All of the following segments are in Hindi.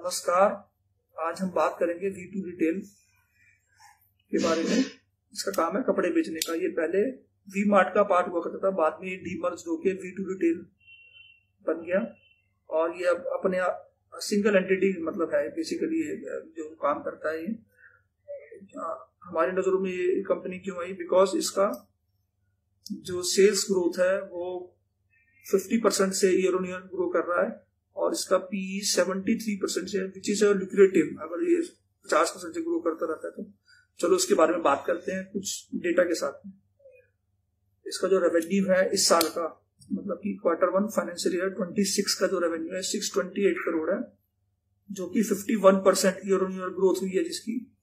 नमस्कार। आज हम बात करेंगे V2 रिटेल के बारे में। इसका काम है कपड़े बेचने का। ये पहले वी मार्ट का पार्ट हुआ करता था, बाद में डीमर्ज होके V2 रिटेल बन गया और ये अब अपने सिंगल एंटिटी मतलब है बेसिकली जो काम करता है। ये हमारी नजरों में ये कंपनी क्यों आई, बिकॉज इसका जो सेल्स ग्रोथ है वो 50% से ईयर ऑन ईयर ग्रो कर रहा है और इसका PE 73% से, विच इज लुक्रेटिव। अगर ये 50% से ग्रो करता रहता है तो चलो उसके बारे में बात करते हैं कुछ डेटा के साथ में। इसका जो रेवेन्यू है इस साल का, मतलब कि Q1 फाइनेंशियल ईयर 26 का जो रेवेन्यू है 628 करोड़ है, जो कि 51% ईयर ऑन ईयर ग्रोथ हुई है जिसकी,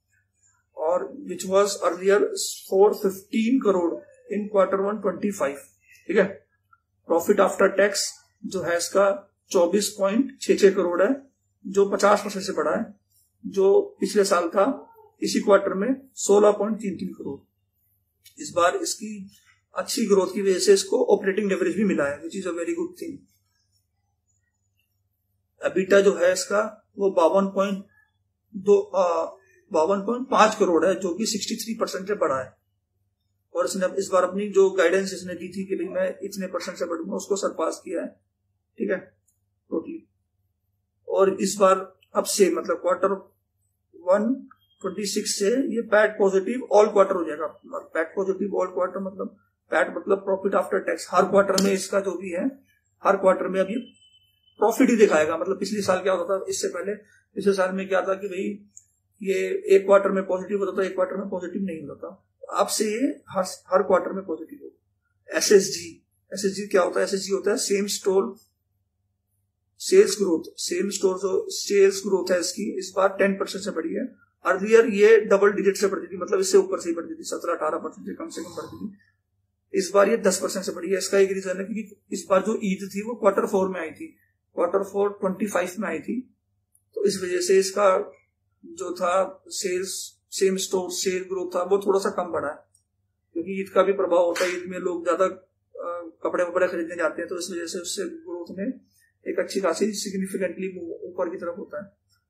और which was earlier 415 crore in Q1 25। ठीक है। प्रॉफिट आफ्टर टैक्स जो है इसका 24.66 करोड़ है, जो 50% से बढ़ा है, जो पिछले साल था इसी क्वार्टर में 16.33 करोड़। इस बार इसकी अच्छी ग्रोथ की वजह से इसको ऑपरेटिंग लेवरेज भी मिला है, which is a very good thing. EBITDA जो है इसका वो 52.5 करोड़ है, जो कि 63% से बढ़ा है। और इसने इस बार अपनी जो गाइडेंस इसने दी थी कि भाई मैं इतने % से बढ़ूंगा, उसको सरपास किया है। ठीक है, टोटली। और इस बार अब से मतलब Q1 26 से ये पैट पॉजिटिव ऑल क्वार्टर हो जाएगा। पैट पॉजिटिव ऑल क्वार्टर मतलब पैट मतलब प्रॉफिट आफ्टर टैक्स। हर क्वार्टर में इसका जो भी है, हर क्वार्टर में अब ये प्रॉफिट ही दिखाएगा। मतलब पिछले साल क्या होता था, इससे पहले पिछले साल में क्या था कि भाई ये एक क्वार्टर में पॉजिटिव होता था, एक क्वार्टर में पॉजिटिव नहीं होता। अब से ये हर क्वार्टर में पॉजिटिव होगा। एसएसजी क्या होता है? एसएसजी होता है same store sales growth. Same store जो सेल्स ग्रोथ है इसकी इस बार 10% से बढ़ी है। अर्लियर ये डबल डिजिट से बढ़ती थी, मतलब इससे ऊपर से ही बढ़ती थी, 17-18% से कम बढ़ती थी। इस बार ये 10% से बढ़ी है। इसका एक रीजन है क्योंकि इस बार जो ईद थी वो Q4 में आई थी, Q4 25 में आई थी, तो इस वजह से इसका जो था sales same store sale growth था वो थोड़ा सा कम बढ़ा है, क्योंकि ईद का भी प्रभाव होता है। ईद में लोग ज्यादा कपड़े वपड़े खरीदने जाते हैं, तो इस वजह से उससे ग्रोथ में एक अच्छी खासी सिग्निफिकेंटली ऊपर की तरफ होता है।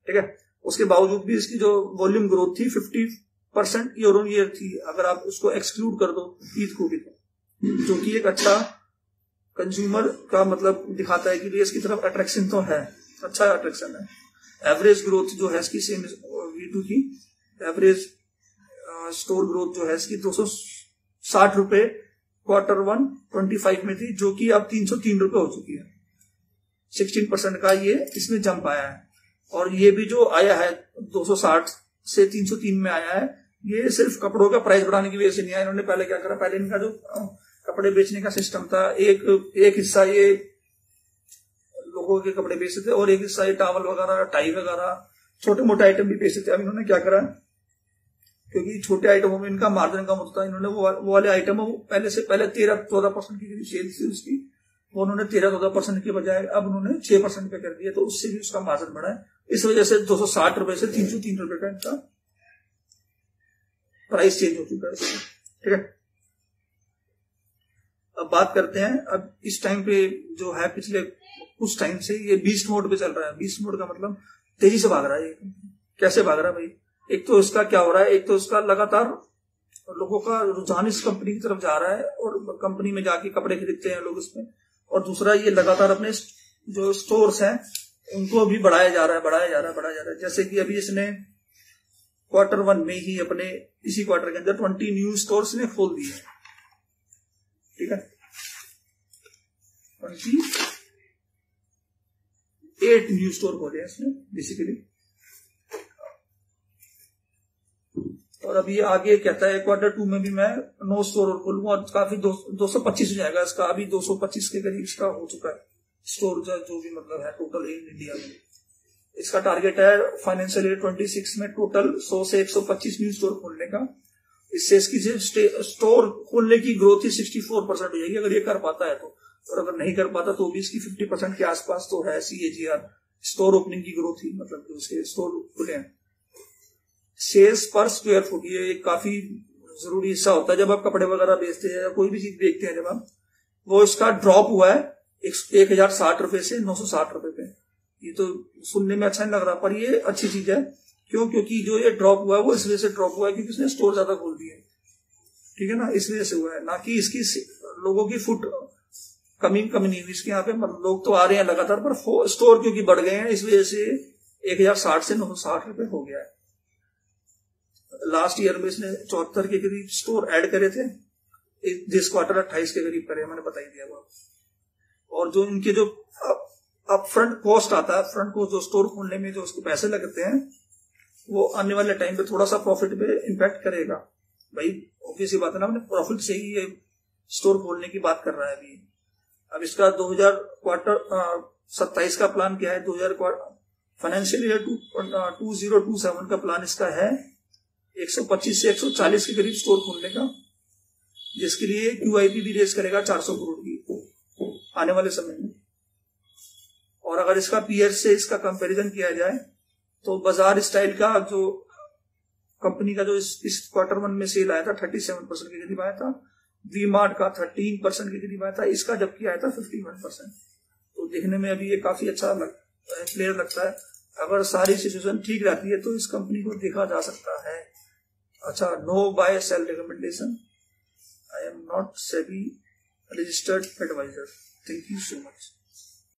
ठीक है। उसके बावजूद भी इसकी जो वॉल्यूम ग्रोथ थी 50% ईयर ऑन ईयर थी, अगर आप उसको एक्सक्लूड कर दो ईद को भी, तो जो कि एक अच्छा कंज्यूमर का मतलब दिखाता है कि इसकी तरफ अट्रैक्शन तो है, अच्छा अट्रैक्शन है। एवरेज ग्रोथ जो है इसकी सेम V2 की एवरेज स्टोर ग्रोथ जो है इसकी 260 रुपए Q1 25 में थी, जो कि अब 303 रुपए हो चुकी है। 16% का ये इसमें जंप आया है। और ये भी जो आया है 260 से 303 में आया है, ये सिर्फ कपड़ों का प्राइस बढ़ाने की वजह से नहीं आया। इन्होंने पहले क्या करा, पहले इनका जो कपड़े बेचने का सिस्टम था, एक हिस्सा ये लोगों के कपड़े बेचते थे और एक हिस्सा ये टावल वगैरह, टाई वगैरह, छोटे मोटे आइटम भी बेचते थे। अब इन्होंने क्या करा, क्योंकि छोटे आइटमों में इनका मार्जिन कम होता है, इन्होंने वो वाले आइटम पहले 13-14% की सेल्स थी उसकी, वो उन्होंने 13-14% के बजाय अब उन्होंने 6% पे कर दिया, तो उससे भी उसका मार्जिन बढ़ा है। इस वजह से 260 रुपए से 303 रुपए का इनका प्राइस चेंज हो चुका है। ठीक है। अब बात करते हैं, अब इस टाइम पे जो है पिछले कुछ टाइम से ये बीस्ट मोड पे चल रहा है। बीस्ट मोड का मतलब तेजी से भाग रहा है। कैसे भाग रहा है भाई? एक तो इसका क्या हो रहा है, एक तो इसका लगातार लोगों का रुझान इस कंपनी की तरफ जा रहा है और कंपनी में जाके कपड़े खरीदते हैं लोग इसमें, और दूसरा ये लगातार अपने जो स्टोर्स हैं उनको भी बढ़ाया जा रहा है। जैसे कि अभी इसने Q1 में ही अपने इसी क्वार्टर के अंदर 20 न्यू स्टोर्स ने खोल दिए। ठीक है, 28 न्यू स्टोर खोले इसने बेसिकली। और अभी आगे कहता है Q2 में भी मैं 9 स्टोर और खोलूंगा और काफी 225 हो जाएगा इसका। अभी 225 के करीब इसका हो चुका है स्टोर, जो भी मतलब है टोटल इन इंडिया में। इसका टारगेट है फाइनेंशियल ईयर 26 में टोटल 100 से 125 न्यू स्टोर खोलने का। इससे इसकी स्टोर खोलने की ग्रोथ ही 64% हो जाएगी अगर ये कर पाता है तो, और अगर नहीं कर पाता तो भी इसकी 50% के आसपास तो है CAGR स्टोर ओपनिंग की ग्रोथ ही, मतलब जो उसके स्टोर खुले हैं। सेल्स पर स्क्वायर फुट ये एक काफी जरूरी हिस्सा होता है जब आप कपड़े वगैरह बेचते हैं या कोई भी चीज बेचते हैं। जब आप वो इसका ड्रॉप हुआ है 1060 रुपए से 960 रुपए पे, ये तो सुनने में अच्छा नहीं लग रहा, पर ये अच्छी चीज है। क्यों? क्योंकि जो ये ड्रॉप हुआ है वो इस वजह से ड्रॉप हुआ है क्योंकि उसने स्टोर ज्यादा खोल दिए, ठीक है ना, इस वजह से हुआ है, ना कि इसकी लोगों की फुट कमी नहीं हुई। इसके यहाँ पे लोग तो आ रहे हैं लगातार, पर स्टोर क्योंकि बढ़ गए हैं इस वजह से 1060 से 960 रुपए हो गया है। लास्ट ईयर में इसने 74 के करीब स्टोर ऐड करे थे, दिस क्वार्टर 28 के करीब करे, मैंने बता ही दिया वो। और जो इनके जो अब फ्रंट कॉस्ट आता है, फ्रंट कॉस्ट जो स्टोर खोलने में जो उसको पैसे लगते हैं, वो आने वाले टाइम पे थोड़ा सा प्रॉफिट पे इम्पैक्ट करेगा। भाई ऑब्वियस बात है ना, अपने प्रॉफिट से ही ये स्टोर खोलने की बात कर रहा है अभी। अब इसका 2027 का प्लान क्या है? 2000 फाइनेंशियल ईयर 2027 का प्लान इसका है 125 से 140 के करीब स्टोर खोलने का, जिसके लिए QIP भी रेज करेगा 400 करोड़ की आने वाले समय में। और अगर इसका पीयर से इसका कंपैरिजन किया जाए तो बाजार स्टाइल का जो कंपनी का जो इस क्वार्टर 1 में सेल आया था 37% के करीब आया था, वी मार्ट का 13% के करीब आया था, इसका जबकि आया था 51%। तो देखने में अभी ये काफी अच्छा प्लेयर लगता है। अगर सारी सिचुएशन ठीक रहती है तो इस कंपनी को देखा जा सकता है। अच्छा, no buy sell recommendation, I am not SEBI registered adviser. Thank you so much.